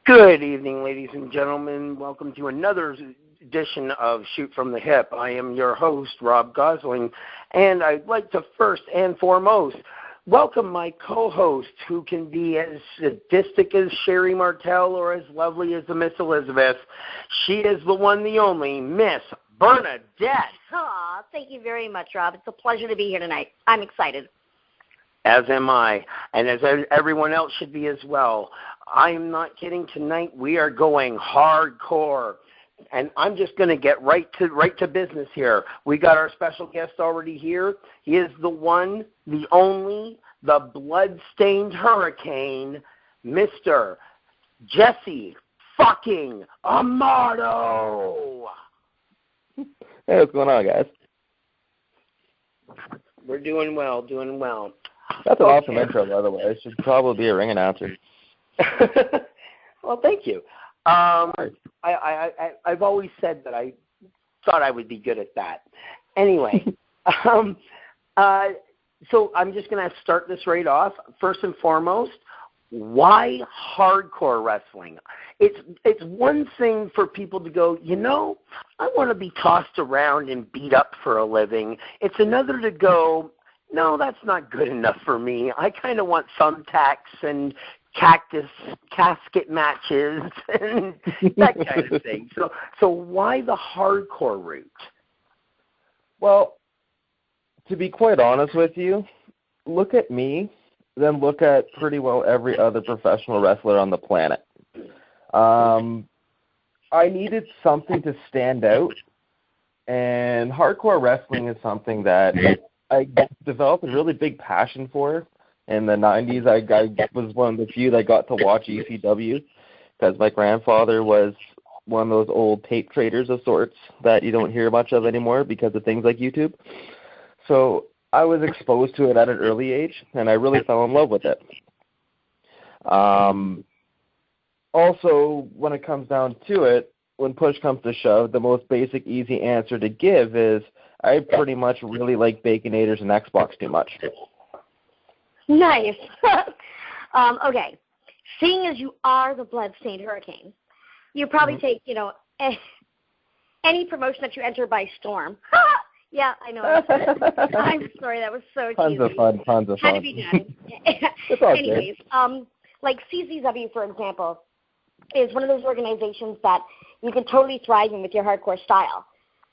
Good evening, ladies and gentlemen. Welcome to another edition of Shoot from the Hip. I am your host, Rob Gosling, and I'd like to first and foremost welcome my co-host, who can be as sadistic as Sherry Martell or as lovely as the Miss Elizabeth. She is the one, the only, Miss Bernadette. Aw, thank you very much, Rob. It's a pleasure to be here tonight. I'm excited. As am I, and as everyone else should be as well. I'm not kidding. Tonight we are going hardcore, and I'm just going to get right to business here. We got our special guest already here. He is the one, the only, the blood-stained hurricane, Mr. Jesse fucking Amato. Hey, what's going on, guys? We're doing well, doing well. That's an awesome intro, by the way. I should probably be a ring announcer. Well, thank you. I've always said that I thought I would be good at that. Anyway, so I'm just going to start this right off. First and foremost, why hardcore wrestling? It's one thing for people to go, I want to be tossed around and beat up for a living. It's another to go, no, that's not good enough for me. I kind of want thumbtacks and casket matches and that kind of thing. So why the hardcore route? Well, to be quite honest with you, look at me, then look at pretty well every other professional wrestler on the planet. I needed something to stand out, and hardcore wrestling is something that I developed a really big passion for. In the 90s, I was one of the few that got to watch ECW because my grandfather was one of those old tape traders of sorts that you don't hear much of anymore because of things like YouTube. So I was exposed to it at an early age, and I really fell in love with it. Also, when it comes down to it, when push comes to shove, the most basic, easy answer to give is I pretty much really like Baconators and Xbox too much. Nice. Okay. Seeing as you are the blood-stained hurricane, you probably take, any promotion that you enter by storm. Yeah, I know. I'm sorry, that was so cheesy. Tons of fun. Had to be done. It's all Anyways, like CCW, for example, is one of those organizations that you can totally thrive in with your hardcore style.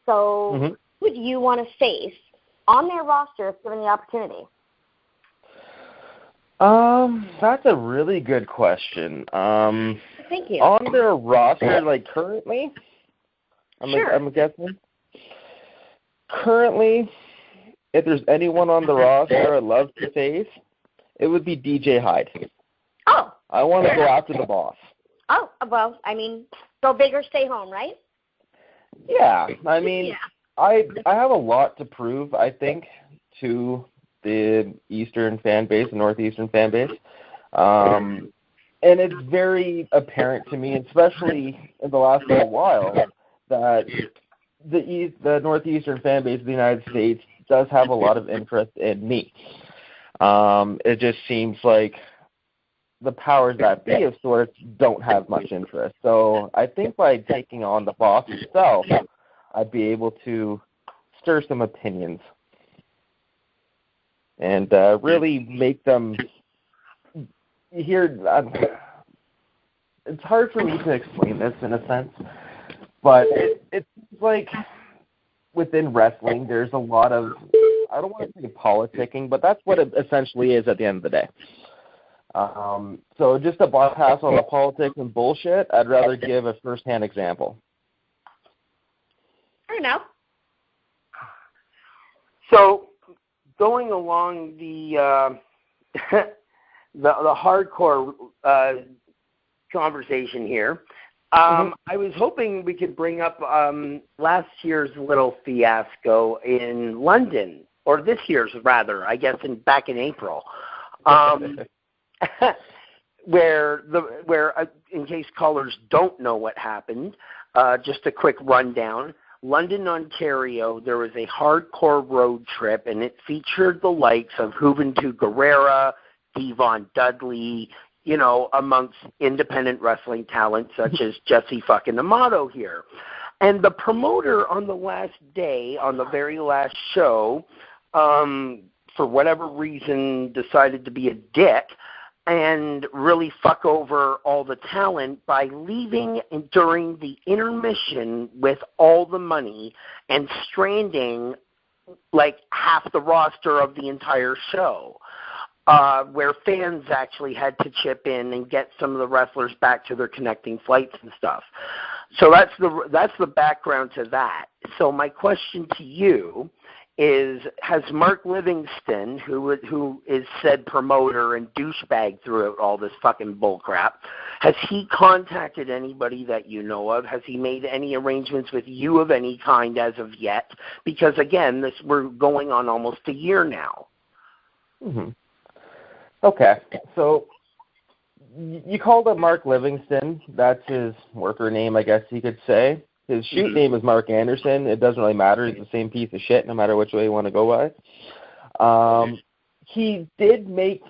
So who would you want to face on their roster if given the opportunity? That's a really good question. Thank you. On their roster, like currently, I'm guessing. Currently, if there's anyone on the roster I'd love to face, it would be DJ Hyde. Oh. I want to go after the boss. Oh, well, go big or stay home, right? Yeah, I have a lot to prove, I think, to the Eastern fan base, the Northeastern fan base. And it's very apparent to me, especially in the last little while, that the Northeastern fan base of the United States does have a lot of interest in me. It just seems like the powers that be of sorts don't have much interest. So I think by taking on the boss himself, I'd be able to stir some opinions and really make them hear. It's hard for me to explain this in a sense, but it's like within wrestling, there's a lot of, I don't want to say politicking, but that's what it essentially is at the end of the day. So just to bypass all the politics and bullshit, I'd rather give a first-hand example. Fair enough. So going along the hardcore conversation here, I was hoping we could bring up last year's little fiasco in London, or this year's rather, I guess, back in April. where in case callers don't know what happened, just a quick rundown. London, Ontario, there was a hardcore road trip, and it featured the likes of Juventud Guerrera, Devon Dudley, amongst independent wrestling talent such as Jesse fucking Amato here. And the promoter on the last day, on the very last show, for whatever reason decided to be a dick and really fuck over all the talent by leaving during the intermission with all the money and stranding like half the roster of the entire show, where fans actually had to chip in and get some of the wrestlers back to their connecting flights and stuff. So that's the background to that. So my question to you is, has Mark Livingston, who is said promoter and douchebag throughout all this fucking bullcrap, has he contacted anybody that you know of? Has he made any arrangements with you of any kind as of yet? Because, again, we're going on almost a year now. Mm-hmm. Okay, so you called up Mark Livingston. That's his worker name, I guess you could say. His shoot name is Mark Anderson. It doesn't really matter. He's the same piece of shit no matter which way you want to go by. He did make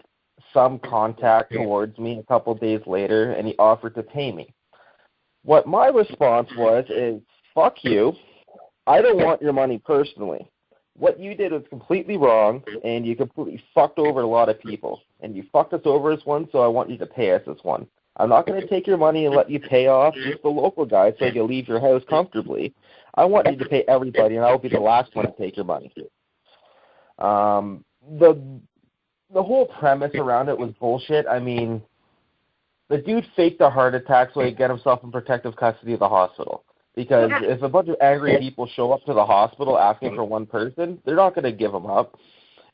some contact towards me a couple days later, and he offered to pay me. What my response was is, fuck you. I don't want your money personally. What you did was completely wrong, and you completely fucked over a lot of people. And you fucked us over as one, so I want you to pay us as one. I'm not going to take your money and let you pay off just the local guys so you leave your house comfortably. I want you to pay everybody, and I'll be the last one to take your money. The whole premise around it was bullshit. I mean, the dude faked a heart attack so he could get himself in protective custody of the hospital. Because if a bunch of angry people show up to the hospital asking for one person, they're not going to give him up.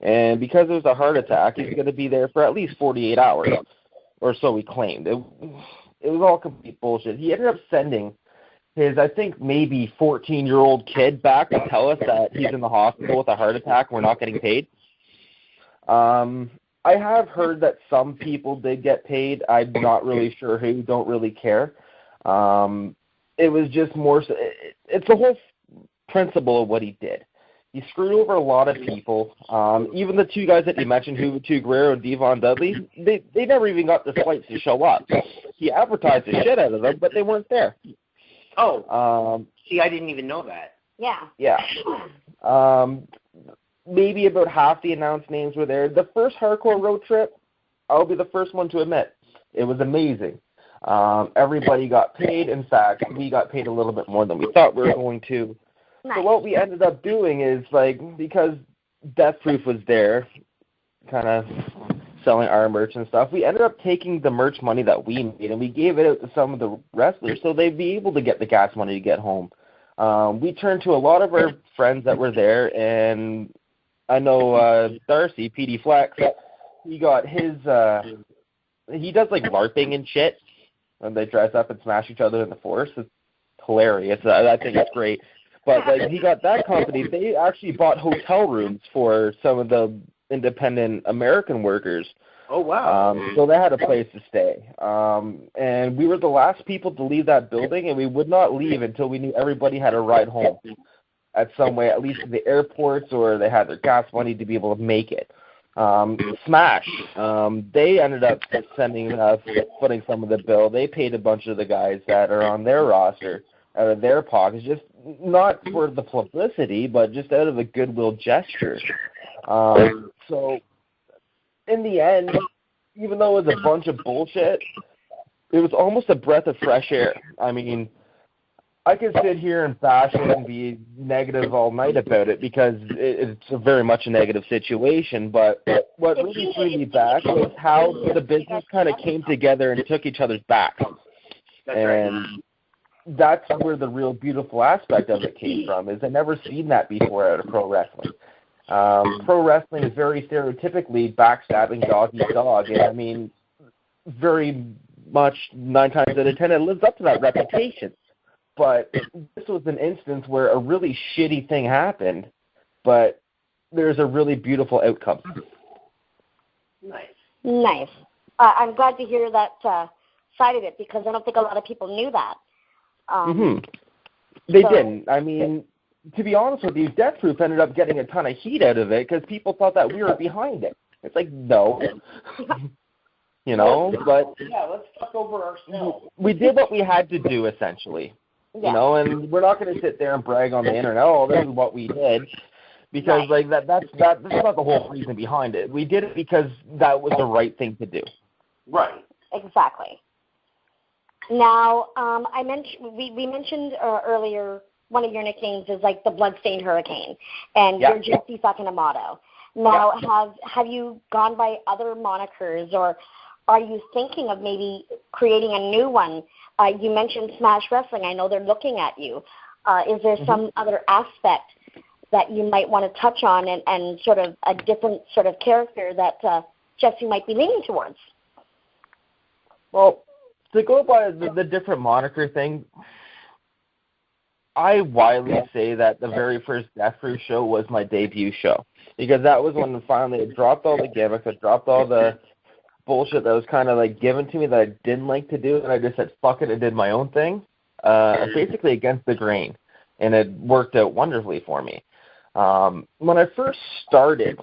And because it was a heart attack, he's going to be there for at least 48 hours, or so he claimed. It was all complete bullshit. He ended up sending his, I think, maybe 14-year-old kid back to tell us that he's in the hospital with a heart attack and we're not getting paid. I have heard that some people did get paid. I'm not really sure who, don't really care. It was just more so, it's the whole principle of what he did. He screwed over a lot of people. Even the two guys that you mentioned, Juventud Guerrero and Devon Dudley, they never even got the flights to show up. He advertised the shit out of them, but they weren't there. Oh. See, I didn't even know that. Yeah. Yeah. Maybe about half the announced names were there. The first hardcore road trip, I'll be the first one to admit, it was amazing. Everybody got paid. In fact, we got paid a little bit more than we thought we were going to. Nice. So what we ended up doing is, because Death Proof was there, kind of selling our merch and stuff, we ended up taking the merch money that we made and we gave it out to some of the wrestlers so they'd be able to get the gas money to get home. We turned to a lot of our friends that were there, and I know Darcy, PD Flex, he got his, he does LARPing and shit. And they dress up and smash each other in the forest. It's hilarious. I think it's great. But he got that company. They actually bought hotel rooms for some of the independent American workers. Oh, wow. So they had a place to stay. And we were the last people to leave that building, and we would not leave until we knew everybody had a ride home at some way, at least to the airports, or they had their gas money to be able to make it. Smash, they ended up footing some of the bill. They paid a bunch of the guys that are on their roster out of their pockets, just not for the publicity, but just out of a goodwill gesture. So in the end, even though it was a bunch of bullshit, it was almost a breath of fresh air. I mean, I could sit here and bash it and be negative all night about it because it's very much a negative situation, but what really threw me back was how the business kind of came together and took each other's backs. And that's where the real beautiful aspect of it came from, is I've never seen that before out of pro wrestling. Pro wrestling is very stereotypically backstabbing dog eat dog, and I mean, very much 9 times out of 10 it lives up to that reputation. But this was an instance where a really shitty thing happened, but there's a really beautiful outcome. Nice. I'm glad to hear that side of it, because I don't think a lot of people knew that. They didn't. I mean, to be honest with you, Death Proof ended up getting a ton of heat out of it because people thought that we were behind it. It's like, no. you know, but yeah, let's fuck over ourselves. We did what we had to do, essentially, you know, and we're not going to sit there and brag on the internet, oh, this is what we did, because, like, that's not the whole reason behind it. We did it because that was the right thing to do. Right. Exactly. Now, we mentioned earlier one of your nicknames is like the Bloodstained Hurricane, and you're Jesse fucking Amato. Now, have you gone by other monikers, or are you thinking of maybe creating a new one? You mentioned Smash Wrestling. I know they're looking at you. Is there some other aspect that you might want to touch on and sort of a different sort of character that Jesse might be leaning towards? Well, to go by the different moniker thing, I widely say that the very first Death Proof show was my debut show, because that was when finally I dropped all the gimmicks, I dropped all the bullshit that was kind of like given to me that I didn't like to do, and I just said, fuck it, and did my own thing, basically against the grain, and it worked out wonderfully for me. When I first started,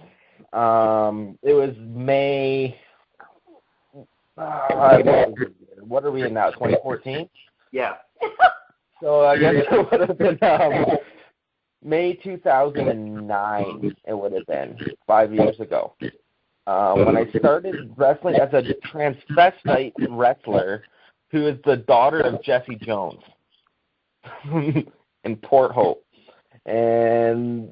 it was May, what are we in now, 2014? Yeah. So I guess it would have been May 2009, it would have been, 5 years ago. When I started wrestling as a transvestite wrestler who is the daughter of Jesse Jones in Port Hope. And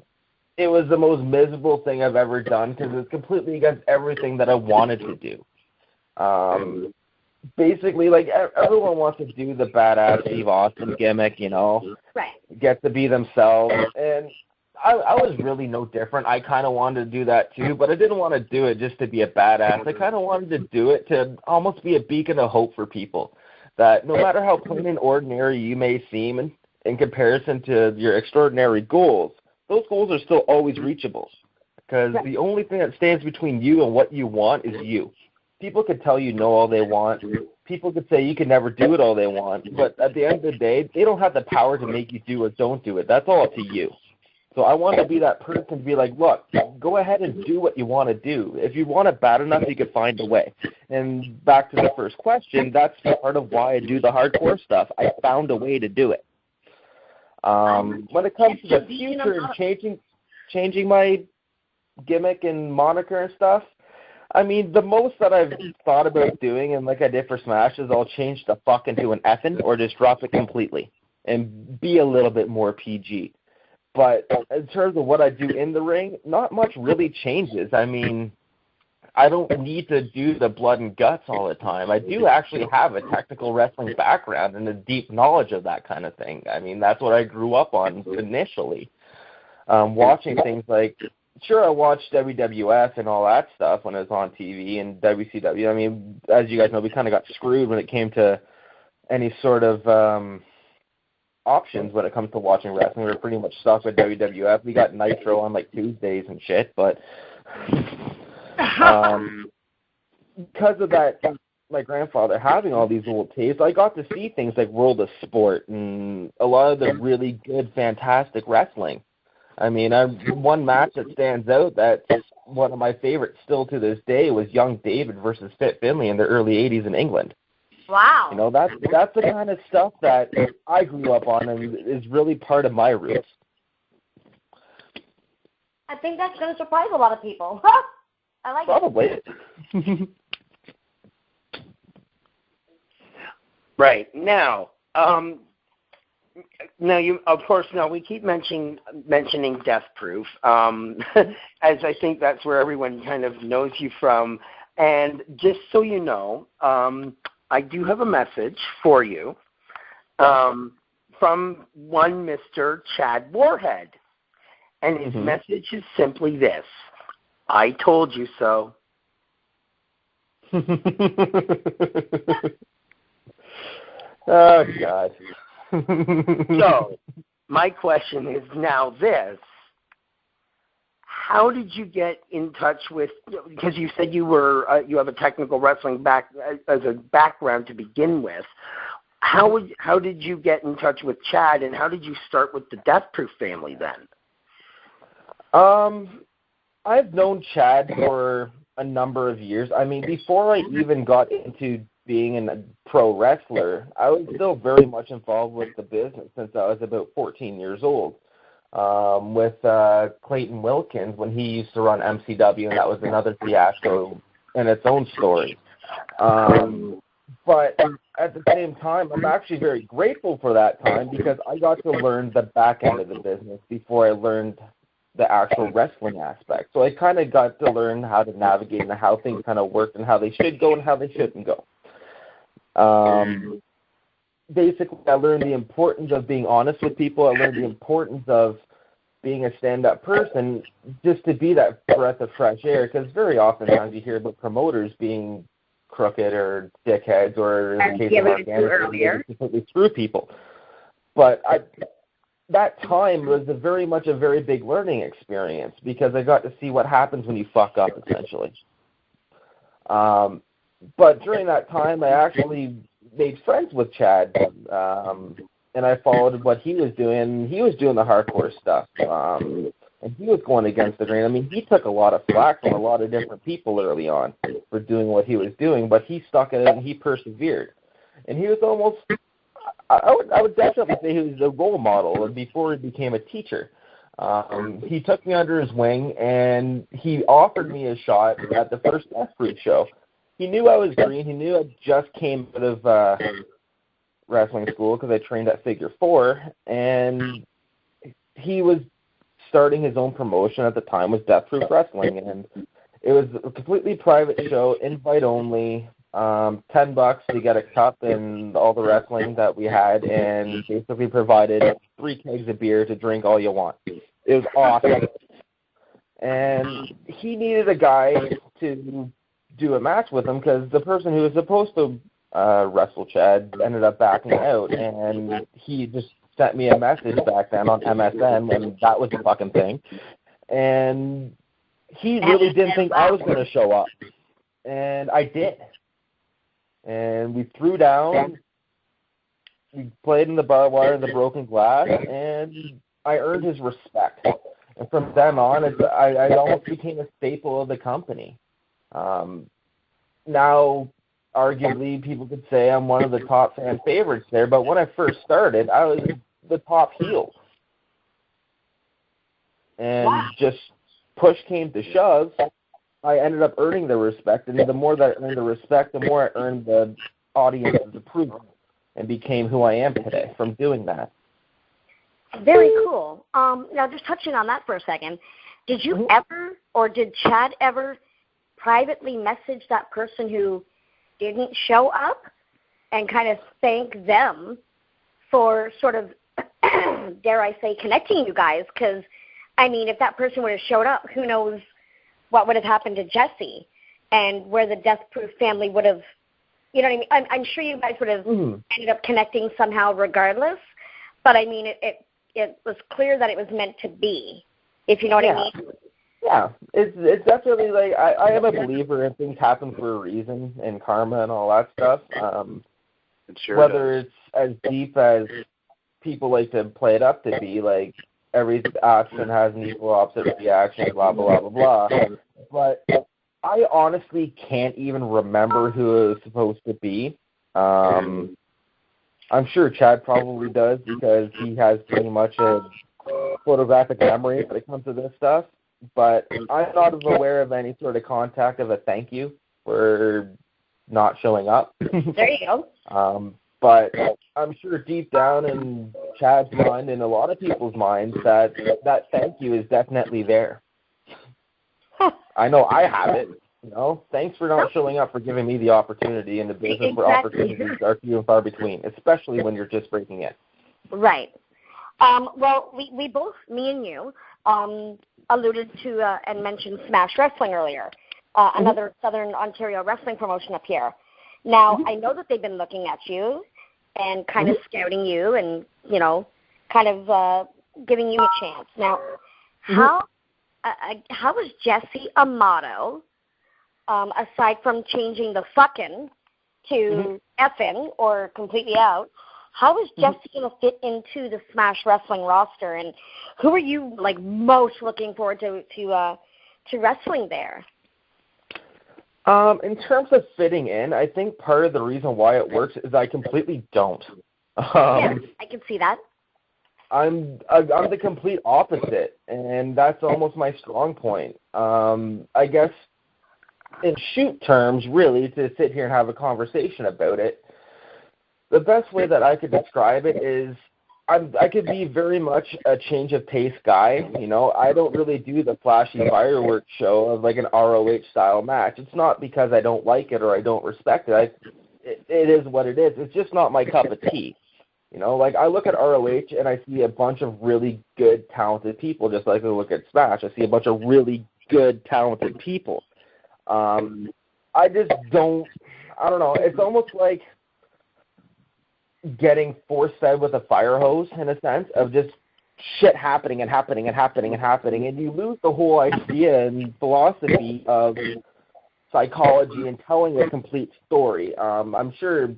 it was the most miserable thing I've ever done because it was completely against everything that I wanted to do. Basically, like, everyone wants to do the badass Steve Austin gimmick, you know, get to be themselves, and I was really no different. I kind of wanted to do that too, but I didn't want to do it just to be a badass. I kind of wanted to do it to almost be a beacon of hope for people, that no matter how plain and ordinary you may seem in comparison to your extraordinary goals, those goals are still always reachable, because the only thing that stands between you and what you want is you. People could tell you no all they want. People could say you can never do it all they want. But at the end of the day, they don't have the power to make you do or don't do it. That's all up to you. So I want to be that person to be like, look, go ahead and do what you want to do. If you want it bad enough, you can find a way. And back to the first question, that's part of why I do the hardcore stuff. I found a way to do it. When it comes to the future and changing my gimmick and moniker and stuff, I mean, the most that I've thought about doing, and like I did for Smash, is I'll change the fuck into an effing or just drop it completely and be a little bit more PG. But in terms of what I do in the ring, not much really changes. I mean, I don't need to do the blood and guts all the time. I do actually have a technical wrestling background and a deep knowledge of that kind of thing. I mean, that's what I grew up on initially, watching things like... Sure, I watched WWF and all that stuff when it was on TV and WCW. I mean, as you guys know, we kind of got screwed when it came to any sort of options when it comes to watching wrestling. We were pretty much stuck with WWF. We got Nitro on, like, Tuesdays and shit, but because of that, my grandfather having all these old tapes, I got to see things like World of Sport and a lot of the really good, fantastic wrestling. I mean, one match that stands out that's one of my favorites still to this day was Young David versus Fit Finlay in the early 80s in England. Wow. You know, that's the kind of stuff that I grew up on and is really part of my roots. I think that's going to surprise a lot of people. I like it. Probably. Right. Now, you, of course, we keep mentioning Death Proof, as I think that's where everyone kind of knows you from. And just so you know, I do have a message for you from one Mr. Chad Warhead. And his message is simply this: I told you so. Oh, God. So, my question is now this. How did you get in touch with, because you said you were you have a technical wrestling as a background to begin with. How did you get in touch with Chad, and how did you start with the Death Proof family then? I've known Chad for a number of years. I mean, before I even got into being a pro wrestler, I was still very much involved with the business since I was about 14 years old. With Clayton Wilkins when he used to run MCW, and that was another fiasco in its own story. But at the same time, I'm actually very grateful for that time because I got to learn the back end of the business before I learned the actual wrestling aspect. So I kind of got to learn how to navigate and how things kind of worked and how they should go and how they shouldn't go. Basically, I learned the importance of being honest with people. I learned the importance of being a stand-up person just to be that breath of fresh air, because very often times you hear about promoters being crooked or dickheads, or in the case of Afghanistan, completely screw people. But that time was very much a very big learning experience because I got to see what happens when you fuck up, essentially. But during that time, I actually made friends with Chad, and I followed what he was doing. He was doing the hardcore stuff, and he was going against the grain. I mean, he took a lot of flack from a lot of different people early on for doing what he was doing, but he stuck at it and he persevered. And he was almost, I would definitely say he was a role model before he became a teacher. He took me under his wing, and he offered me a shot at the first Death Proof show. He knew I was green. He knew I just came out of wrestling school because I trained at Figure 4, and he was starting his own promotion at the time, was Death Proof Wrestling, and it was a completely private show, invite only, $10 to get a cup and all the wrestling that we had, and basically provided 3 kegs of beer to drink all you want. It was awesome. And he needed a guy to do a match with him because the person who was supposed to wrestle Chad ended up backing out, and he just sent me a message back then on MSN, and that was the fucking thing. And he really didn't think I was going to show up, and I did. And we threw down, we played in the barbed wire and the broken glass, and I earned his respect. And from then on, I almost became a staple of the company. Now, arguably, people could say I'm one of the top fan favorites there, but when I first started, I was the top heel. And just push came to shove, I ended up earning the respect, and the more that I earned the respect, the more I earned the audience's approval and became who I am today from doing that. Very cool. Now, just touching on that for a second, did you ever, or did Chad ever privately message that person who didn't show up and kind of thank them for sort of, dare I say, connecting you guys? Because, I mean, if that person would have showed up, who knows what would have happened to Jesse and where the Death Proof family would have, you know what I mean? I'm sure you guys would have ended up connecting somehow regardless, but I mean, it was clear that it was meant to be, if you know what I mean. Yeah, it's definitely like I am a believer in things happen for a reason and karma and all that stuff. Whether it's as deep as people like to play it up to be, like every action has an equal opposite reaction, blah, blah, blah, blah, blah. But I honestly can't even remember who it was supposed to be. I'm sure Chad probably does because he has pretty much a photographic memory when it comes to this stuff. But I'm not aware of any sort of contact of a thank you for not showing up. There you go. But I'm sure deep down in Chad's mind and a lot of people's minds that thank you is definitely there. I know I have it. You know, thanks for not showing up, for giving me the opportunity in the business where opportunities are few and far between, especially when you're just breaking in. Right. Well, we both, me and you, alluded to and mentioned Smash Wrestling earlier, another Southern Ontario wrestling promotion up here. Now, I know that they've been looking at you and kind of scouting you and, you know, kind of giving you a chance. Now, how was Jesse Amato, aside from changing the fucking to effing or completely out, how is Jesse going to fit into the Smash Wrestling roster, and who are you like most looking forward to wrestling there? In terms of fitting in, I think part of the reason why it works is I completely don't. Yeah, I can see that. I'm the complete opposite, and that's almost my strong point. I guess in shoot terms, really, to sit here and have a conversation about it, the best way that I could describe it is I could be very much a change of pace guy. You know, I don't really do the flashy fireworks show of like an ROH style match. It's not because I don't like it or I don't respect it. It is what it is. It's just not my cup of tea. You know, like I look at ROH and I see a bunch of really good, talented people, just like I look at Smash. I see a bunch of really good, talented people. I just don't, I don't know. It's almost like getting force-fed with a fire hose in a sense of just shit happening and happening and happening and happening, and you lose the whole idea and philosophy of psychology and telling a complete story. I'm sure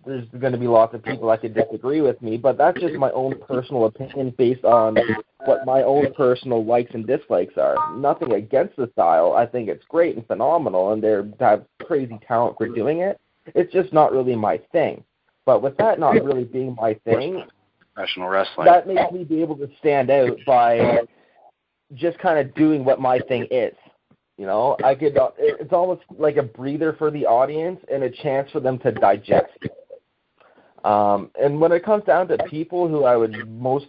there's going to be lots of people that could disagree with me, but that's just my own personal opinion based on what my own personal likes and dislikes are. Nothing against the style. I think it's great and phenomenal, and they have crazy talent for doing it. It's just not really my thing. But with that not really being my thing, professional wrestling, that makes me be able to stand out by just kind of doing what my thing is. You know, it's almost like a breather for the audience and a chance for them to digest. And when it comes down to people who I would most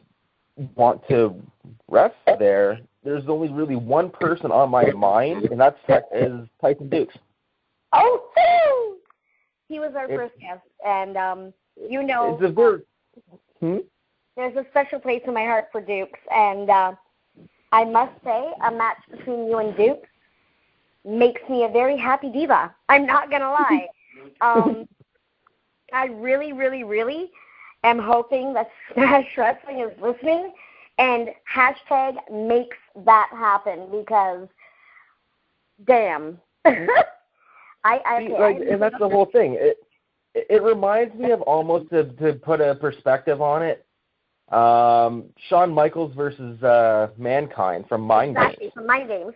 want to rest there's only really one person on my mind, and that's Tyson Dukes. Oh, he was our first guest, and you know, there's a special place in my heart for Dukes, and I must say, a match between you and Dukes makes me a very happy diva. I'm not going to lie. I really, really, really am hoping that Smash Wrestling is listening and hashtag makes that happen, because damn. And that's the whole thing. It reminds me of almost, to put a perspective on it, Shawn Michaels versus Mankind from Mind Games. Exactly, from Mind Games.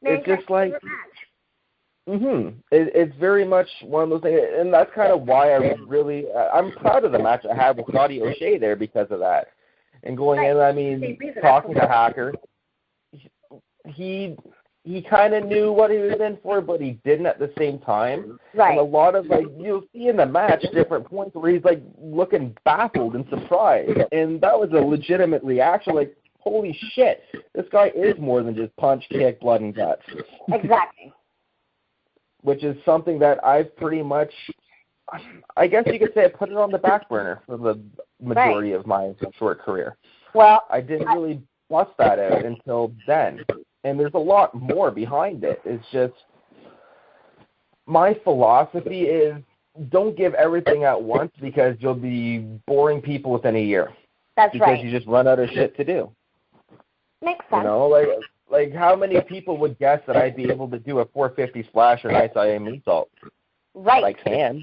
It's just like, it's very much one of those things, and that's kind of why I'm proud of the match I had with Scotty O'Shea there because of that. And going in, I mean, talking to Hacker, he kind of knew what he was in for, but he didn't at the same time. Right. And a lot of, like, you'll see in the match different points where he's, like, looking baffled and surprised. And that was a legitimate reaction, like, holy shit, this guy is more than just punch, kick, blood, and guts. Exactly. Which is something that I've pretty much, I guess you could say I put it on the back burner for the majority of my short career. Well, I didn't really bust that out until then. And there's a lot more behind it. It's just, my philosophy is don't give everything at once, because you'll be boring people within a year. That's right. Because you just run out of shit to do. Makes sense. You know, like how many people would guess that I'd be able to do a 450 splash or an Ice IM moonsault? Right. I can.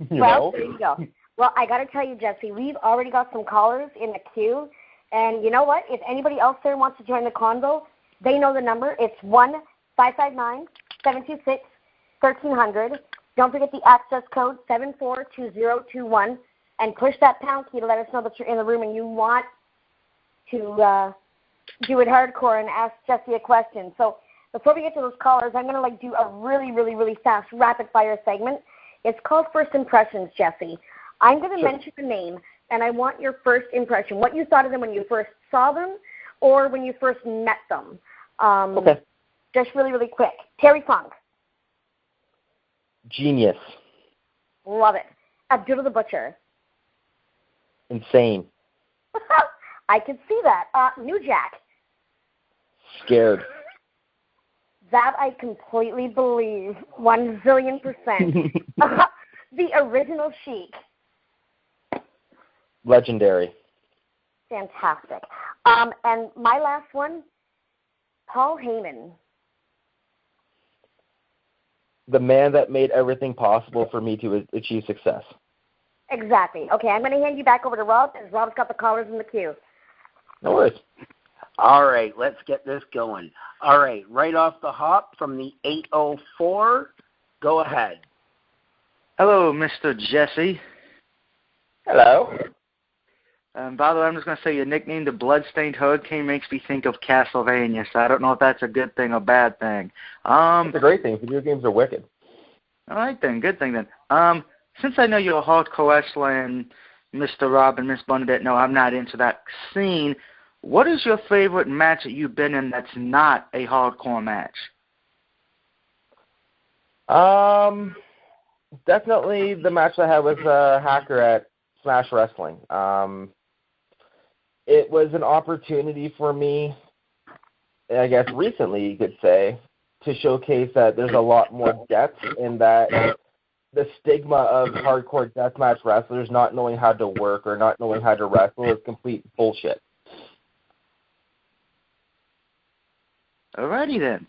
Well, there you go. Well, I got to tell you, Jesse, we've already got some callers in the queue. And you know what? If anybody else there wants to join the convo, they know the number. It's 1-559-726-1300. Don't forget the access code 742021, and push that pound key to let us know that you're in the room and you want to do it hardcore and ask Jesse a question. So before we get to those callers, I'm going to do a really, really, really fast rapid-fire segment. It's called First Impressions, Jesse. I'm going to mention the name, and I want your first impression, what you thought of them when you first saw them or when you first met them. Okay. Just really, really quick. Terry Funk. Genius. Love it. Abdullah the Butcher. Insane. I can see that. New Jack. Scared. That I completely believe. 1,000,000,000%. The original Sheik. Legendary. Fantastic. And my last one, Paul Heyman. The man that made everything possible for me to achieve success. Exactly. Okay, I'm going to hand you back over to Rob, because Rob's got the callers in the queue. No worries. All right, let's get this going. All right, right off the hop from the 804, go ahead. Hello, Mr. Jesse. Hello. By the way, I'm just going to say your nickname, the Bloodstained Hurricane, makes me think of Castlevania, so I don't know if that's a good thing or bad thing. It's a great thing. Video games are wicked. All right, then. Good thing, then. Since I know you're a hardcore wrestler and Mr. Rob and Miss Bernadette know I'm not into that scene, what is your favorite match that you've been in that's not a hardcore match? Definitely the match I had with Hacker at Smash Wrestling. It was an opportunity for me, I guess recently you could say, to showcase that there's a lot more depth in that the stigma of hardcore deathmatch wrestlers not knowing how to work or not knowing how to wrestle is complete bullshit. Alrighty then.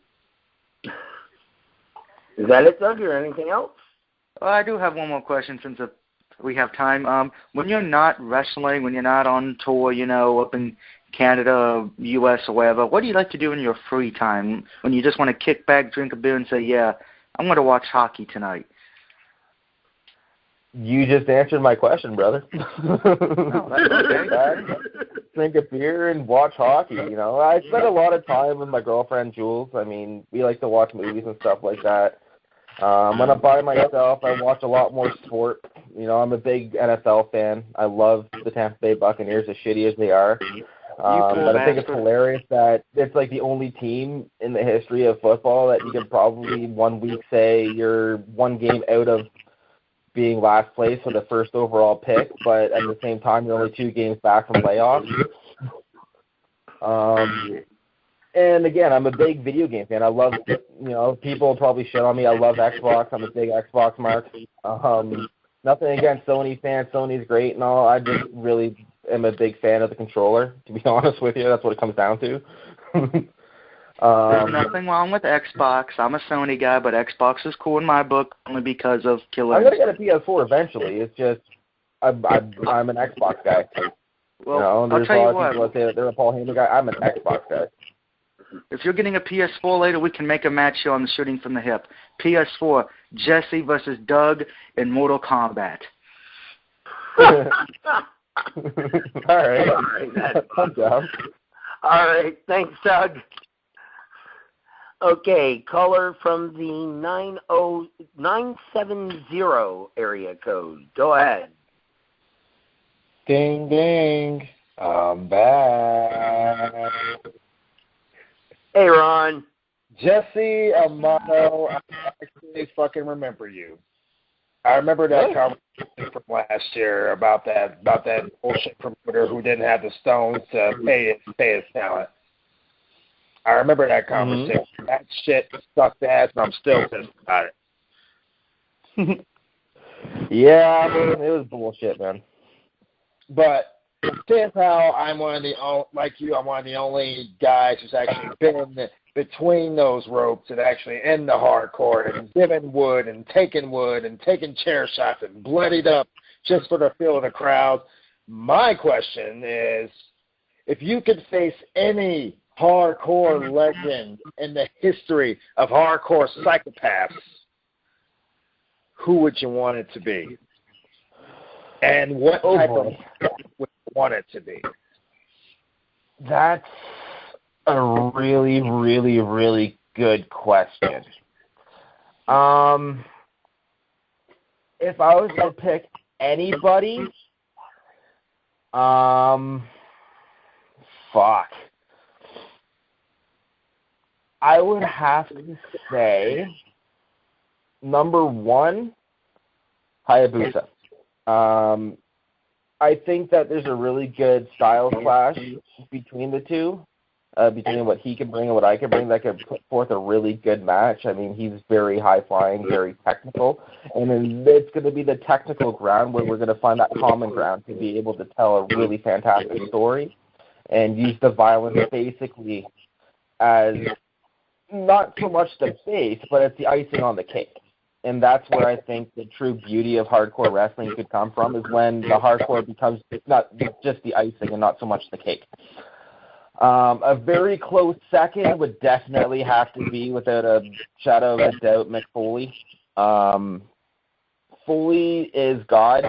Is that it, Doug, or anything else? Well, I do have one more question since we have time. When you're not wrestling, when you're not on tour, up in Canada, U.S., or wherever, what do you like to do in your free time when you just want to kick back, drink a beer, and say, yeah, I'm going to watch hockey tonight? You just answered my question, brother. Oh, that's okay. Drink a beer and watch hockey, I spend a lot of time with my girlfriend, Jules. I mean, we like to watch movies and stuff like that. When I'm by myself, I watch a lot more sport. I'm a big NFL fan. I love the Tampa Bay Buccaneers, as shitty as they are. But I think it's hilarious that it's like the only team in the history of football that you could probably 1 week say you're one game out of being last place for the first overall pick, but at the same time, you're only 2 games back from playoffs. And again, I'm a big video game fan. I love, people probably shit on me. I love Xbox. I'm a big Xbox mark. Nothing against Sony fans. Sony's great and all. I just really am a big fan of the controller, to be honest with you. That's what it comes down to. There's nothing wrong with Xbox. I'm a Sony guy, but Xbox is cool in my book only because of killer. I'm going to get a PS4 eventually. It's just I'm an Xbox guy. Well, I'll tell you what. People that say that they're a Paul Heyman guy. I'm an Xbox guy. If you're getting a PS4 later, we can make a match here on the Shooting from the Hip. PS4, Jesse versus Doug in Mortal Kombat. All right. I'm down. All right. Thanks, Doug. Okay, caller from the 970 area code. Go ahead. Ding, ding. I'm back. Hey, Ron. Jesse Amato, I actually fucking remember you. I remember that conversation from last year about that bullshit promoter who didn't have the stones to pay his talent. I remember that conversation. Mm-hmm. That shit sucked ass, and I'm still pissed about it. Yeah, it was bullshit, man. But since how I'm one of the only guys who's actually been between those ropes and actually in the hardcore and giving wood and taking chair shots and bloodied up just for the feel of the crowd. My question is, if you could face any hardcore legend in the history of hardcore psychopaths, who would you want it to be? And what type of would you want it to be? That's a really, really, really good question. If I was to pick anybody, I would have to say, number one, Hayabusa. I think that there's a really good style clash between the two, between what he can bring and what I can bring, that could put forth a really good match. I mean, he's very high-flying, very technical, and then it's going to be the technical ground where we're going to find that common ground to be able to tell a really fantastic story and use the violence basically as not so much the base, but it's the icing on the cake. And that's where I think the true beauty of hardcore wrestling could come from, is when the hardcore becomes not just the icing and not so much the cake. A very close second would definitely have to be, without a shadow of a doubt, Mick Foley. Foley is God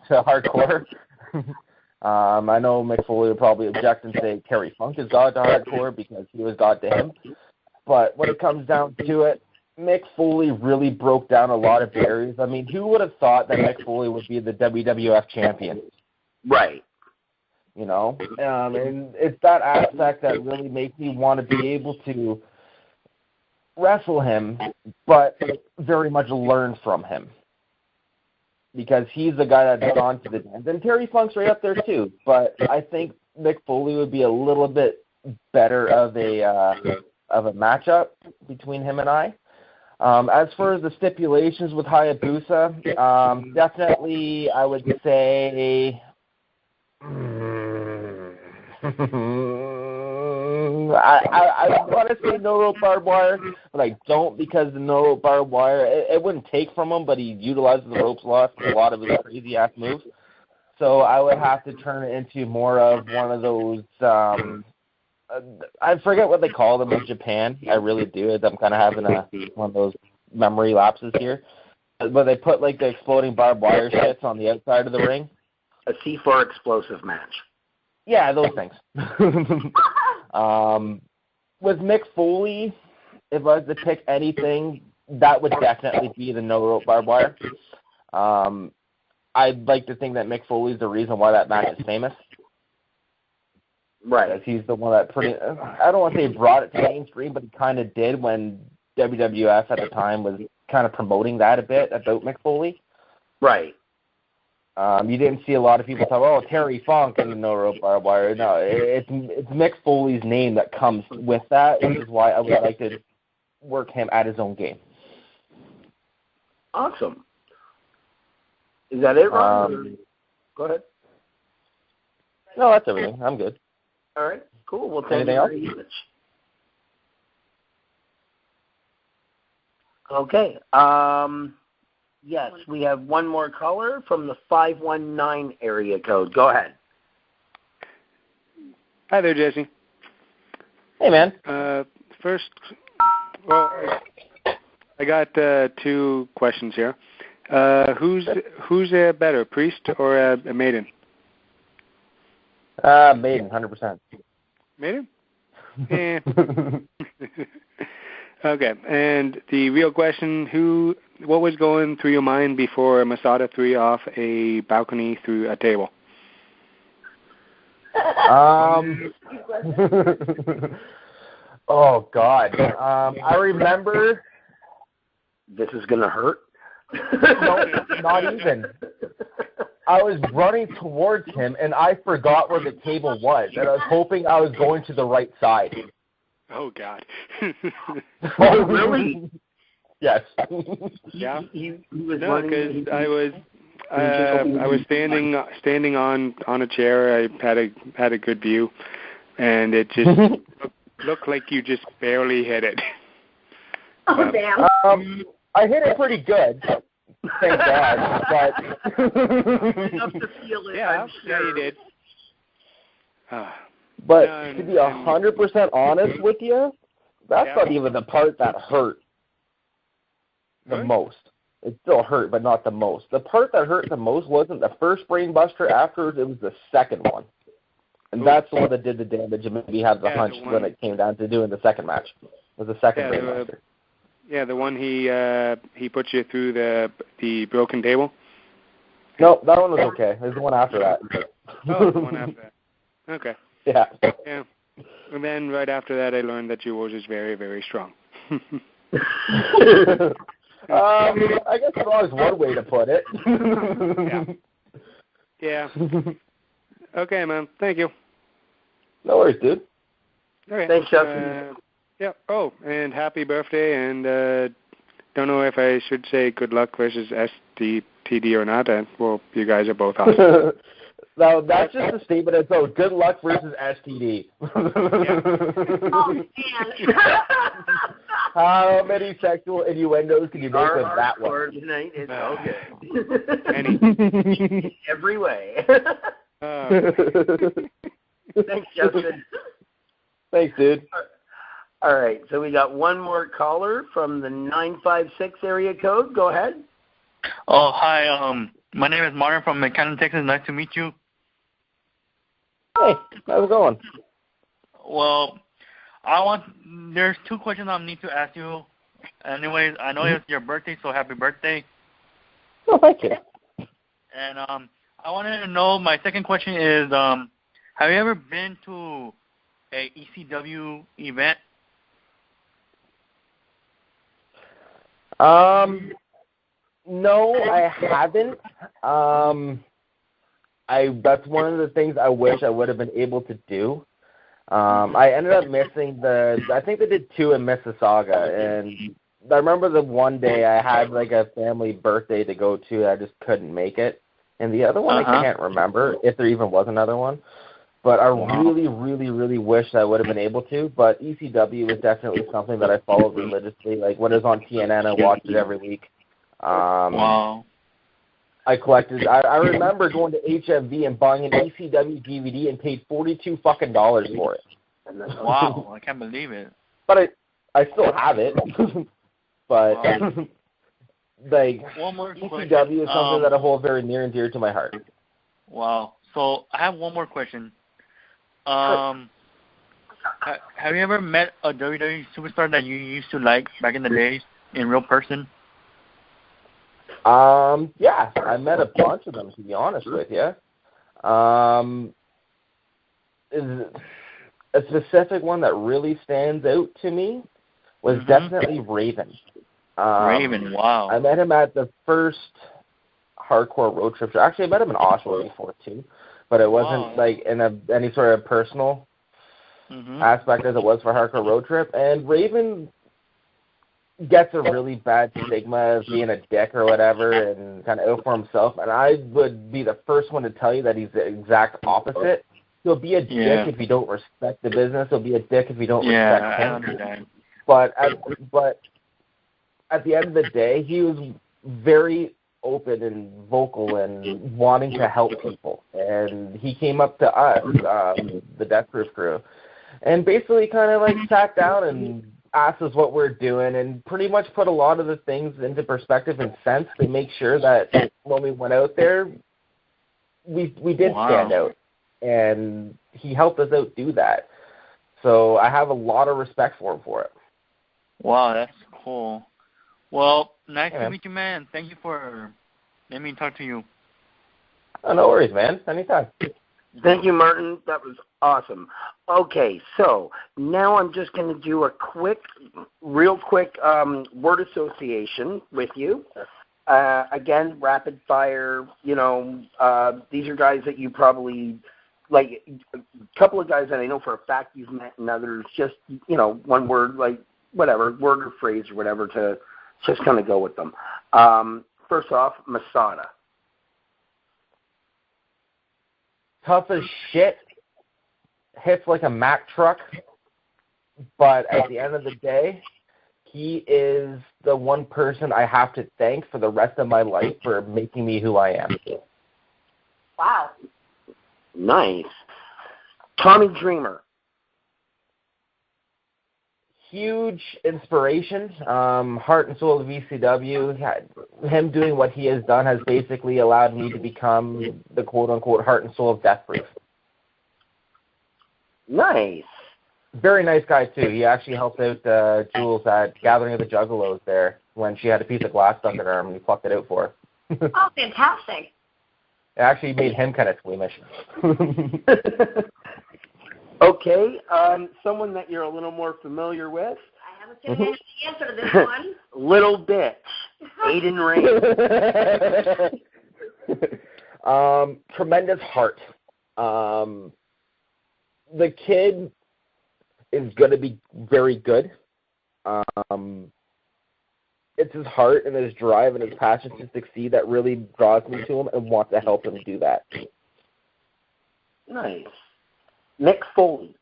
to hardcore. I know Mick Foley would probably object and say Terry Funk is God to hardcore because he was God to him. But when it comes down to it, Mick Foley really broke down a lot of barriers. I mean, who would have thought that Mick Foley would be the WWF champion? Right. You know? And it's that aspect that really makes me want to be able to wrestle him, but very much learn from him. Because he's the guy that's gone to the dance. And Terry Funk's right up there too, but I think Mick Foley would be a little bit better of a matchup between him and I. As far as the stipulations with Hayabusa, definitely I would say I want to say no rope barbed wire, but I don't, because the no rope barbed wire, it wouldn't take from him, but he utilizes the ropes a lot for a lot of his crazy ass moves. So I would have to turn it into more of one of those. I forget what they call them in Japan. I really do. I'm kind of having one of those memory lapses here. But they put like the exploding barbed wire shits on the outside of the ring. A C4 explosive match. Yeah, those things. With Mick Foley, if I was to pick anything, that would definitely be the no rope barbed wire. I'd like to think that Mick Foley's the reason why that match is famous. Right. Because he's the one that I don't want to say brought it to mainstream, but he kind of did when WWF at the time was kind of promoting that a bit about Mick Foley. Right. You didn't see a lot of people talk, oh, Terry Funk and the no rope barbed wire. No, it's Mick Foley's name that comes with that, which is why I would like to work him at his own game. Awesome. Is that it, Ron? Go ahead. No, that's everything. I'm good. All right, cool. Well, thank Anything you else? very much. Okay. Yes, we have one more caller from the 519 area code. Go ahead. Hi there, Jesse. Hey, man. First, well, I got two questions here. Who's better, Priest or a Maiden? Maiden, 100%. Maiden? Yeah. Okay, and the real question, what was going through your mind before Masada threw you off a balcony through a table? Oh, God. I remember... This is going to hurt? No, not even. I was running towards him, and I forgot where the table was, and I was hoping I was going to the right side. Oh, God. Oh, really? Yes. Yeah. He was no, because I was standing on a chair. I had a good view, and it just looked like you just barely hit it. Oh, damn. I hit it pretty good. Thank God. But enough to feel it. Yeah, I'm sure. yeah, you did. But to be 100% honest with you, that's not even the part that hurt the most. It still hurt, but not the most. The part that hurt the most wasn't the first brain buster. Afterwards, it was the second one. And that's the one that did the damage and maybe had the hunch when it came down to doing the second match. It was the second brain buster. Yeah, the one he put you through the broken table? No, that one was okay. It was the one after that. Oh, the one after that. Okay. Yeah. Yeah. And then right after that, I learned that your was just very, very strong. I guess strong is one way to put it. Yeah. Okay, man. Thank you. No worries, dude. Okay. Thanks, Justin. Yeah. Oh, and happy birthday. And don't know if I should say good luck versus STD or not. Well, you guys are both awesome. No, that's just a statement of, so good luck versus STD. Oh, man. How many sexual innuendos can you make with that one? Tonight is okay. Any. Every way. Thanks, Justin. Thanks, dude. All right, so we got one more caller from the 956 area code. Go ahead. Oh, hi. My name is Martin from McAllen, Texas. Nice to meet you. Hey, how's it going? Well, there's two questions I need to ask you. Anyways, I know it's your birthday, so happy birthday. Oh, thank you. And I wanted to know, my second question is, have you ever been to a ECW event? No, I haven't. That's one of the things I wish I would have been able to do. I ended up missing I think they did 2 in Mississauga, and I remember the one day I had like a family birthday to go to, I just couldn't make it. And the other one I can't remember if there even was another one. But I really, really, really wish I would have been able to. But ECW was definitely something that I followed religiously. Like when it was on TNN, I watched it every week. Wow. I collected. I remember going to HMV and buying an ECW DVD and paid $42 fucking for it. Wow, I can't believe it. But I still have it. But like one more ECW is something that I hold very near and dear to my heart. Wow. So I have one more question. Have you ever met a WWE superstar that you used to like back in the days in real person? Yeah, I met a bunch of them, to be honest with you. A specific one that really stands out to me was definitely Raven. Raven, wow. I met him at the first hardcore road trip. Actually, I met him in Oshawa before, too. But it wasn't like in any sort of personal aspect as it was for hardcore road trip. And Raven gets a really bad stigma of being a dick or whatever and kind of out for himself. And I would be the first one to tell you that he's the exact opposite. He'll be a dick if you don't respect the business. He'll be a dick if you don't respect him. I understand. But at the end of the day, he was very open and vocal and wanting to help people. And he came up to us, the Death Proof crew, and basically kind of like sat down and asked us what we're doing and pretty much put a lot of the things into perspective and sense to make sure that when we went out there, we did stand out. And he helped us out do that. So I have a lot of respect for him for it. Wow, that's cool. Well, nice to meet you, man. Thank you for letting me talk to you. Oh, no worries, man. Anytime. Thank you, Martin. That was awesome. Okay, so now I'm just going to do a real quick word association with you. Again, rapid fire, these are guys that you probably, like, a couple of guys that I know for a fact you've met, and others just, one word, like, whatever, word or phrase or whatever to just kind of go with them. First off, Masada. Tough as shit, hits like a Mack truck, but at the end of the day, he is the one person I have to thank for the rest of my life for making me who I am. Wow. Nice. Tommy Dreamer. Huge inspiration, heart and soul of ECW. Him doing what he has done has basically allowed me to become the quote-unquote heart and soul of Death Proof. Nice. Very nice guy, too. He actually helped out Jules at Gathering of the Juggalos there when she had a piece of glass stuck in her arm and he plucked it out for her. Oh, fantastic. It actually made him kind of squeamish. Okay, someone that you're a little more familiar with. I have a feeling I have the answer to this one. Little bit. Aiden Rain. Tremendous heart. The kid is going to be very good. It's his heart and his drive and his passion to succeed that really draws me to him and wants to help him do that. Nice. Mick Foley.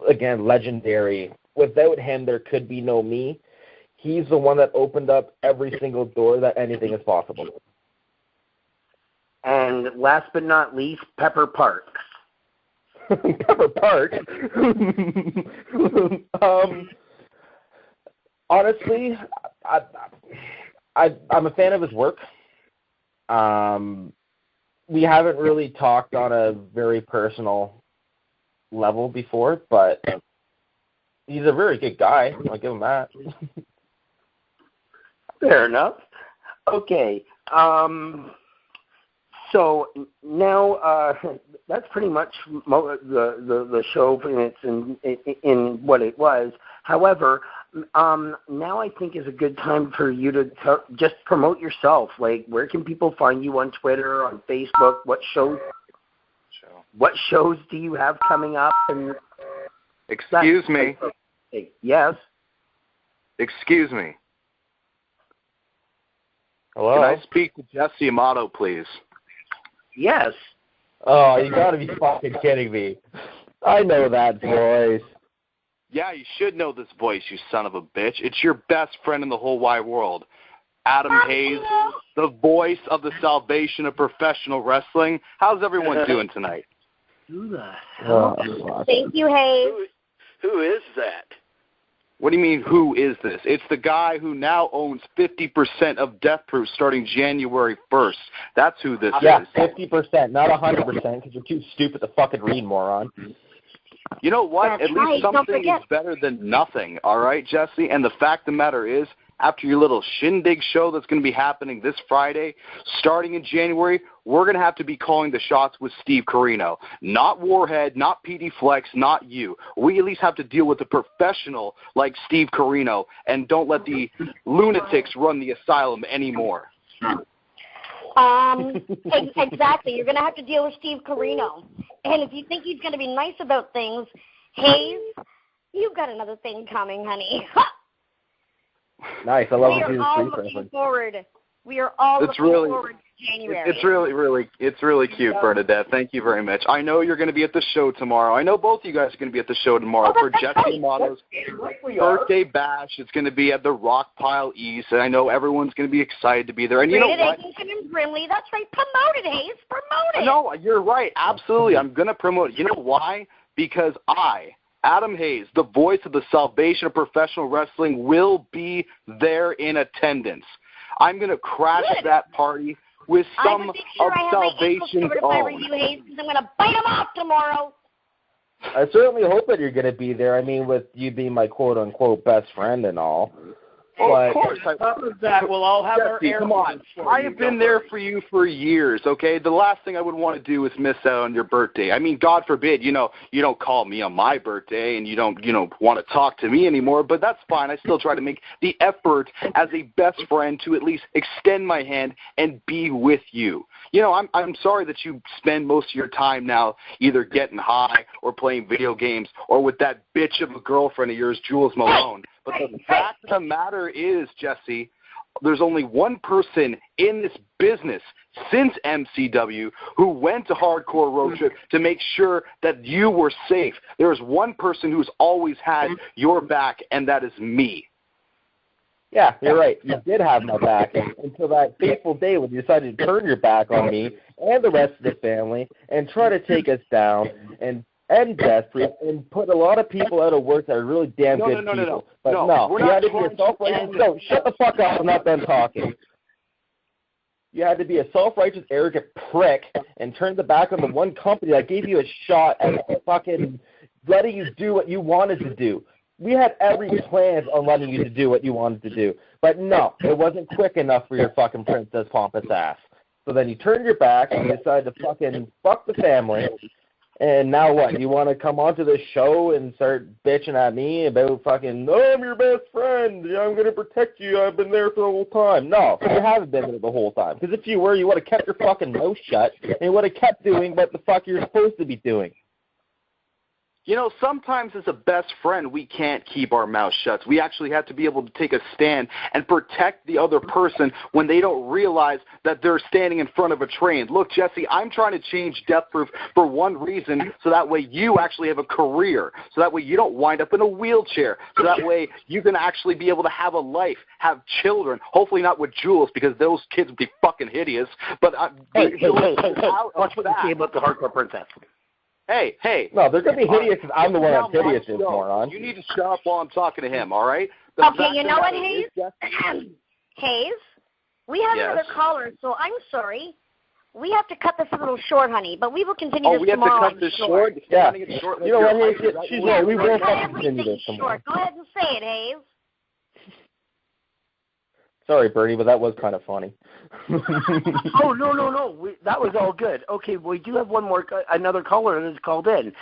Again, legendary. Without him, there could be no me. He's the one that opened up every single door that anything is possible. And last but not least, Pepper Parks. cover parts. Honestly, I'm a fan of his work. We haven't really talked on a very personal level before, but he's a very good guy. I'll give him that. Fair enough. Okay. So now that's pretty much the show in what it was. However, now I think is a good time for you to just promote yourself. Like, where can people find you on Twitter, on Facebook? What shows do you have coming up? And excuse me. Yes. Excuse me. Hello? Can I speak to Jesse Amato, please? Yes. Oh, you gotta be fucking kidding me. I know that voice. Yeah, you should know this voice, you son of a bitch. It's your best friend in the whole wide world. Adam Hayes, the voice of the salvation of professional wrestling. How's everyone doing tonight? Who the hell? Thank you, Hayes. Who is that? What do you mean, who is this? It's the guy who now owns 50% of Death Proof starting January 1st. That's who this is. Yeah, 50%, not 100%, because you're too stupid to fucking read, moron. You know what? That's At least something is better than nothing, all right, Jesse? And the fact of the matter is, after your little shindig show that's going to be happening this Friday, starting in January, we're going to have to be calling the shots with Steve Corino. Not Warhead, not PD Flex, not you. We at least have to deal with a professional like Steve Corino and don't let the lunatics run the asylum anymore. Exactly. You're going to have to deal with Steve Corino. And if you think he's going to be nice about things, Hayes, you've got another thing coming, honey. Nice. I love we are all looking forward. We are all looking forward to January. It's really cute, Bernadette. Thank you very much. I know you're going to be at the show tomorrow. I know both of you guys are going to be at the show tomorrow for Jesse Amato's birthday bash. It's going to be at the Rock Pile East, and I know everyone's going to be excited to be there. And you know what? In Brimley. That's right. Promote it, Hayes. Promote it. No, you're right. Absolutely. I'm going to promote it. You know why? Because Adam Hayes, the voice of the salvation of professional wrestling, will be there in attendance. I'm going to crash that party with some of Salvation's own. I'm going to bite them off tomorrow. I certainly hope that you're going to be there. I mean, with you being my quote-unquote best friend and all. Of course. On top of that, we'll all have our air. Come on. I have been there for you for years, okay? The last thing I would want to do is miss out on your birthday. I mean, God forbid, you don't call me on my birthday and you don't want to talk to me anymore, but that's fine. I still try to make the effort as a best friend to at least extend my hand and be with you. I'm sorry that you spend most of your time now either getting high or playing video games or with that bitch of a girlfriend of yours, Jules Malone. But the fact of the matter is, Jesse, there's only one person in this business since MCW who went to Hardcore Road Trip to make sure that you were safe. There's one person who's always had your back, and that is me. Yeah, you're right. You did have my back until that fateful day when you decided to turn your back on me and the rest of the family and try to take us down and Death Proof and put a lot of people out of work that are really damn good people. But you had to be a self-righteous. No, shut the fuck up. I'm not done talking. You had to be a self-righteous, arrogant prick and turn the back on the one company that gave you a shot at fucking letting you do what you wanted to do. We had every plan on letting you to do what you wanted to do. But no, it wasn't quick enough for your fucking princess pompous ass. So then you turned your back and you decided to fucking fuck the family. And now what? You want to come onto this show and start bitching at me about fucking, oh, I'm your best friend. I'm going to protect you. I've been there for the whole time. No, you haven't been there the whole time. Because if you were, you would have kept your fucking mouth shut and you would have kept doing what the fuck you're supposed to be doing. Sometimes as a best friend, we can't keep our mouth shut. We actually have to be able to take a stand and protect the other person when they don't realize that they're standing in front of a train. Look, Jesse, I'm trying to change Death Proof for one reason, so that way you actually have a career, so that way you don't wind up in a wheelchair, so that way you can actually be able to have a life, have children, hopefully not with Jules, because those kids would be fucking hideous. But watch what you say about the Hardcore Princess. Hey. No, they're going to be hideous because I'm the one that's hideous, you moron. You need to shut up while I'm talking to him, all right? Okay, you know what, Hayes? Hayes, we have another caller, so I'm sorry. We have to cut this a little short, honey, but we will continue this tomorrow. Oh, we have to cut this short? Yeah. Short. You know what, Hayes? She's right. We will continue this tomorrow. Go ahead and say it, Hayes. Sorry, Bernie, but that was kind of funny. Oh, no. That was all good. Okay, we do have another caller that has called in.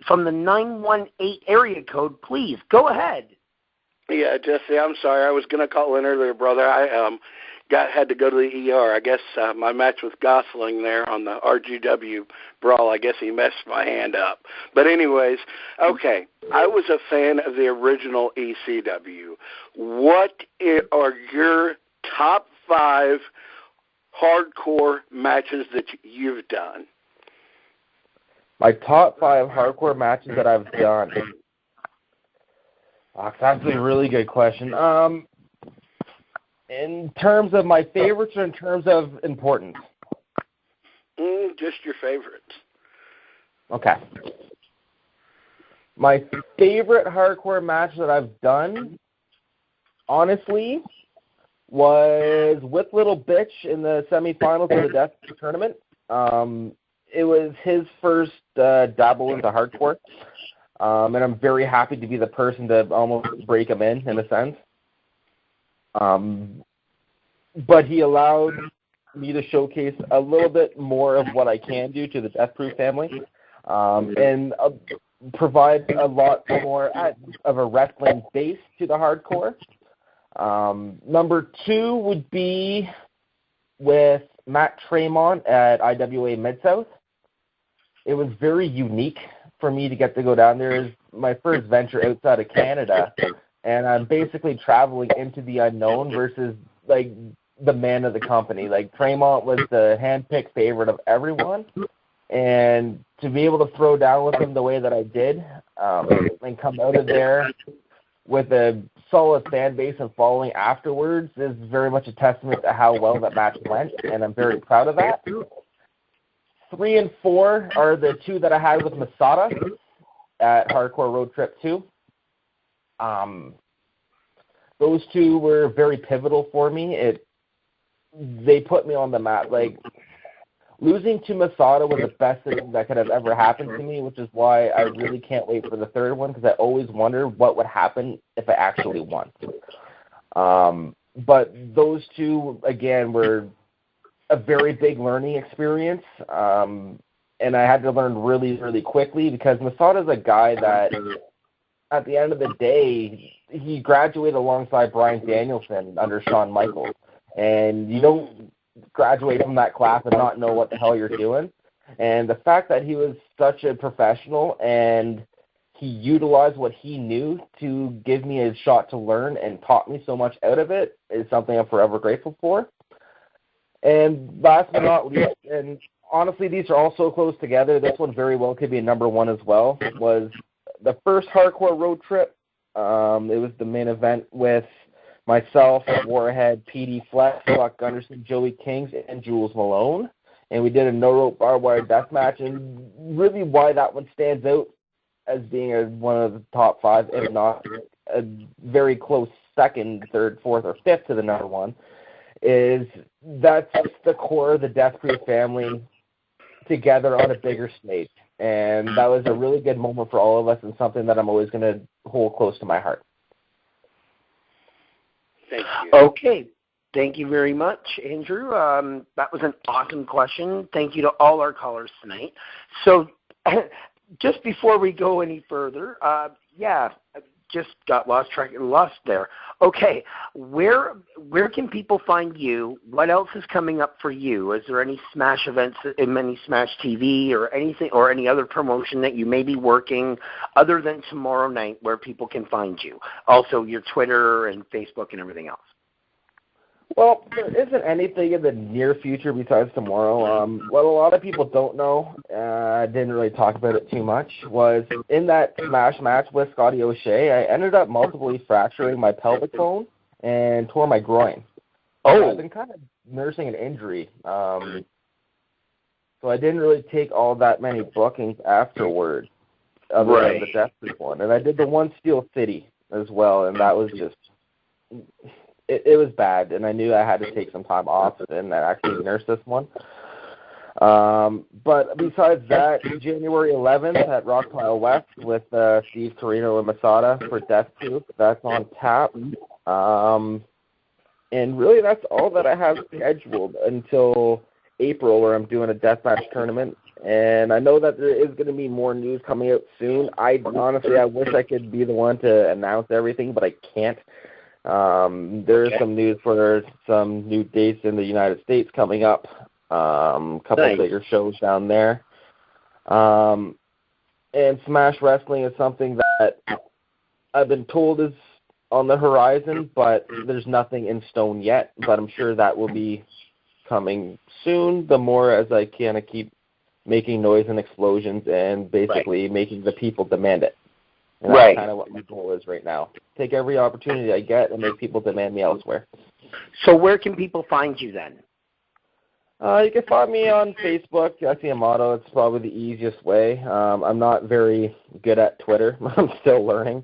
From the 918 area code, please, go ahead. Yeah, Jesse, I'm sorry. I was going to call in earlier, brother. I had to go to the ER. I guess my match with Gosling there on the RGW brawl, I guess he messed my hand up. But anyways, okay, I was a fan of the original ECW. What are your top 5 hardcore matches that you've done? My top 5 hardcore matches that I've done. That's actually a really good question. In terms of my favorites or in terms of importance? Just your favorites. Okay. My favorite hardcore match that I've done, honestly, was with Little Bitch in the semifinals of the Death Tournament. It was his first dabble into hardcore, and I'm very happy to be the person to almost break him in a sense. But he allowed me to showcase a little bit more of what I can do to the Death Proof family, and provide a lot more of a wrestling base to the hardcore. Number 2 would be with Matt Tremont at IWA Mid-South. It was very unique for me to get to go down there. It was my first venture outside of Canada, and I'm basically traveling into the unknown versus, like, the man of the company. Like, Tremont was the hand-picked favorite of everyone, and to be able to throw down with him the way that I did, and come out of there with a solid fan base and following afterwards is very much a testament to how well that match went, and I'm very proud of that. 3 and 4 are the 2 that I had with Masada at Hardcore Road Trip 2. Those 2 were very pivotal for me. They put me on the map. Like, losing to Masada was the best thing that could have ever happened to me, which is why I really can't wait for the third one, because I always wonder what would happen if I actually won. But those 2, again, were a very big learning experience, and I had to learn really, really quickly, because Masada's a guy that, at the end of the day, he graduated alongside Bryan Danielson under Shawn Michaels, and you don't graduate from that class and not know what the hell you're doing. And the fact that he was such a professional and he utilized what he knew to give me a shot to learn and taught me so much out of it is something I'm forever grateful for. And last but not least, and honestly, these are all so close together, this one very well could be a number 1 as well, was the first Hardcore Road Trip. It was the main event with myself, Warhead, PD Flex, Buck Gunderson, Joey Kings, and Jules Malone. And we did a no-rope barbed wire death match, and really why that one stands out as being one of the top 5, if not a very close second, third, fourth, or fifth to the number 1, is that's the core of the Death Proof family together on a bigger stage. And that was a really good moment for all of us, and something that I'm always going to hold close to my heart. Thank you. Okay. Thank you very much, Andrew. That was an awesome question. Thank you to all our callers tonight. So just before we go any further, I just got lost there. Okay, where can people find you? What else is coming up for you? Is there any Smash events in any Smash TV or anything, or any other promotion that you may be working other than tomorrow night where people can find you? Also, your Twitter and Facebook and everything else. Well, there isn't anything in the near future besides tomorrow. What a lot of people don't know, I didn't really talk about it too much, was in that Smash match with Scotty O'Shea, I ended up multiply fracturing my pelvic bone and tore my groin. So I've been kind of nursing an injury. So so I didn't really take all that many bookings afterward, other than the Death Proof one. And I did the one Steel City as well, and that was just, it was bad, and I knew I had to take some time off and actually nurse this one. But besides that, January 11th at Rockpile West with Steve Carino and Masada for Death Proof. That's on tap. And really, that's all that I have scheduled until April, where I'm doing a deathmatch tournament. And I know that there is going to be more news coming out soon. I wish I could be the one to announce everything, but I can't. There is some news for some new dates in the United States coming up. A couple of bigger shows down there. And Smash Wrestling is something that I've been told is on the horizon, but there's nothing in stone yet. But I'm sure that will be coming soon, the more as I kind of keep making noise and explosions and basically making the people demand it. And that's kind of what my goal is right now. Take every opportunity I get and make people demand me elsewhere. So where can people find you then? You can find me on Facebook, Jesse Amato. It's probably the easiest way. I'm not very good at Twitter. I'm still learning.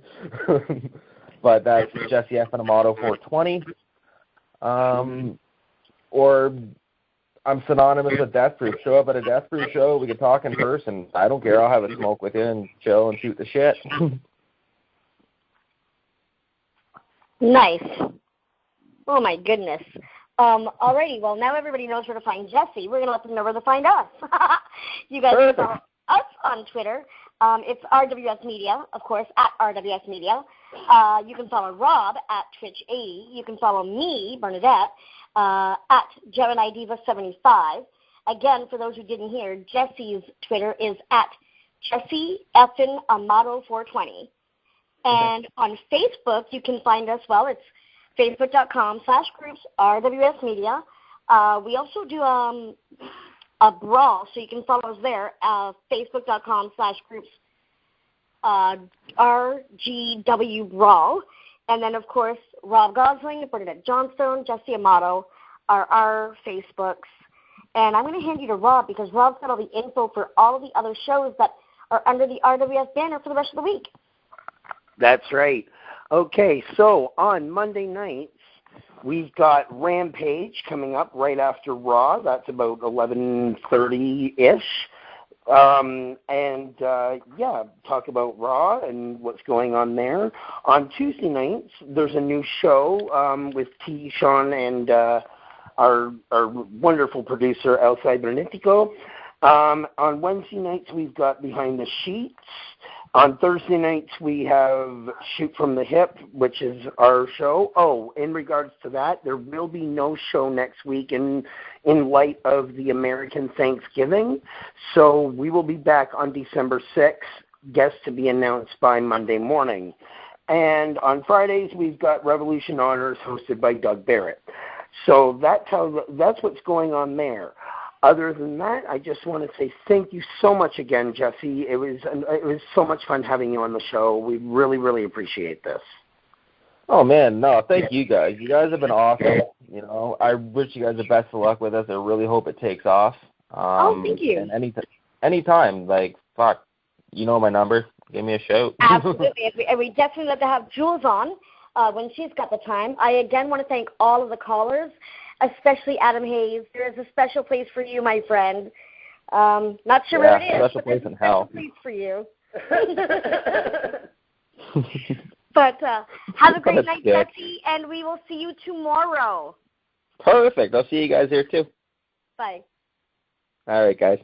But that's Jesse F. and Amato 420. Or I'm synonymous with Death Proof. Show up at a Death Proof show. We can talk in person. I don't care. I'll have a smoke with you and chill and shoot the shit. Nice. Oh, my goodness. Alrighty, well, now everybody knows where to find Jesse. We're going to let them know where to find us. You guys can follow us on Twitter. It's RWS Media, of course, at RWS Media. You can follow Rob at Twitch80. You can follow me, Bernadette, at Gemini Diva 75. Again, for those who didn't hear, Jesse's Twitter is at Jesse Effin Amato 420. And on Facebook, you can find us, well, it's facebook.com/groups RWS Media. We also do a brawl, so you can follow us there, facebook.com/groups RGW Brawl. And then, of course, Rob Gosling, Bernadette Johnstone, Jesse Amato are our Facebooks. And I'm going to hand you to Rob because Rob's got all the info for all of the other shows that are under the RWS banner for the rest of the week. That's right. Okay, so on Monday nights, we've got Rampage coming up right after Raw. That's about 11:30-ish. Talk about Raw and what's going on there. On Tuesday nights, there's a new show with T. Sean and our wonderful producer, EL.CIBERNETICO. On Wednesday nights, we've got Behind the Sheets. On Thursday nights, we have Shoot from the Hip, which is our show. Oh, in regards to that, there will be no show next week in light of the American Thanksgiving. So we will be back on December 6th, guests to be announced by Monday morning. And on Fridays, we've got Revolution Honors hosted by Doug Barrett. So that's what's going on there. Other than that, I just want to say thank you so much again, Jesse. It was so much fun having you on the show. We really, really appreciate this. Oh, man, no, thank you guys. You guys have been awesome. You know, I wish you guys the best of luck with us. I really hope it takes off. Thank you. And anytime, like, fuck, you know my number. Give me a shout. Absolutely. And we definitely love to have Jules on when she's got the time. I, again, want to thank all of the callers, especially Adam Hayes. There is a special place for you, my friend. Not sure where it is, special place in hell. Place for you. But have a great night, Jesse, and we will see you tomorrow. Perfect. I'll see you guys here, too. Bye. All right, guys.